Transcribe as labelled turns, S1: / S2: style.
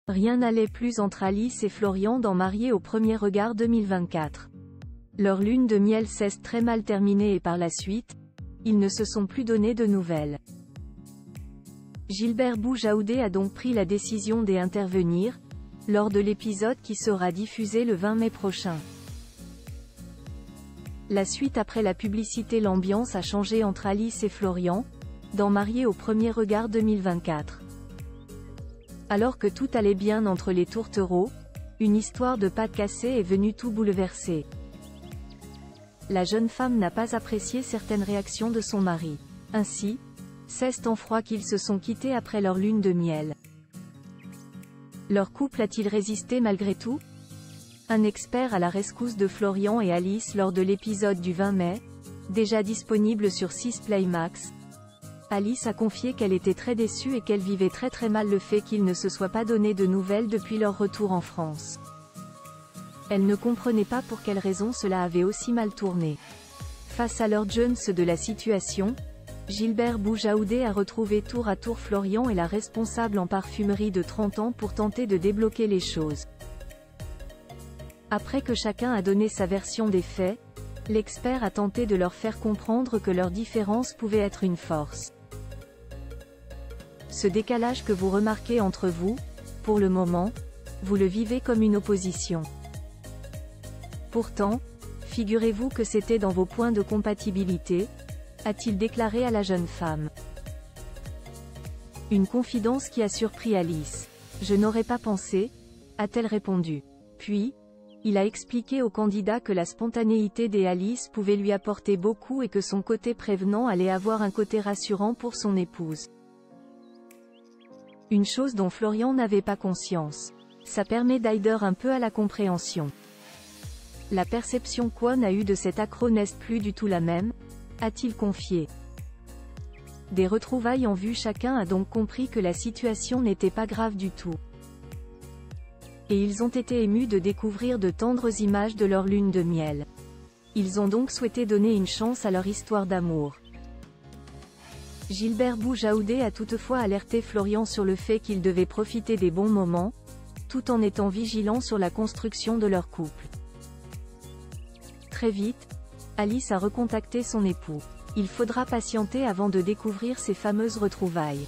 S1: Rien n'allait plus entre Alice et Florian dans Mariés au premier regard 2024. Leur lune de miel s'est très mal terminée et par la suite, ils ne se sont plus donné de nouvelles. Gilbert Boujaoudé a donc pris la décision d'intervenir, lors de l'épisode qui sera diffusé le 20 mai prochain. La suite après la publicité. L'ambiance a changé entre Alice et Florian, dans Mariés au premier regard 2024. Alors que tout allait bien entre les tourtereaux, une histoire de pâte cassée est venue tout bouleverser. La jeune femme n'a pas apprécié certaines réactions de son mari. Ainsi, c'est en froid qu'ils se sont quittés après leur lune de miel. Leur couple a-t-il résisté malgré tout? Un expert à la rescousse de Florian et Alice lors de l'épisode du 20 mai, déjà disponible sur 6 Play Max. Alice a confié qu'elle était très déçue et qu'elle vivait très mal le fait qu'il ne se soit pas donné de nouvelles depuis leur retour en France. Elle ne comprenait pas pour quelle raison cela avait aussi mal tourné. Face à l'urgence de la situation, Gilbert Boujaoudé a retrouvé tour à tour Florian et la responsable en parfumerie de 30 ans pour tenter de débloquer les choses. Après que chacun a donné sa version des faits, l'expert a tenté de leur faire comprendre que leur différence pouvait être une force. Ce décalage que vous remarquez entre vous, pour le moment, vous le vivez comme une opposition. Pourtant, figurez-vous que c'était dans vos points de compatibilité, a-t-il déclaré à la jeune femme. Une confidence qui a surpris Alice. Je n'aurais pas pensé, a-t-elle répondu. Puis, il a expliqué au candidat que la spontanéité d'Alice pouvait lui apporter beaucoup et que son côté prévenant allait avoir un côté rassurant pour son épouse. Une chose dont Florian n'avait pas conscience. Ça permet d'aider un peu à la compréhension. La perception qu'on a eue de cet accro n'est plus du tout la même, a-t-il confié. Des retrouvailles en vue. Chacun a donc compris que la situation n'était pas grave du tout. Et ils ont été émus de découvrir de tendres images de leur lune de miel. Ils ont donc souhaité donner une chance à leur histoire d'amour. Gilbert Boujaoudé a toutefois alerté Florian sur le fait qu'il devait profiter des bons moments, tout en étant vigilant sur la construction de leur couple. Très vite, Alice a recontacté son époux. Il faudra patienter avant de découvrir ces fameuses retrouvailles.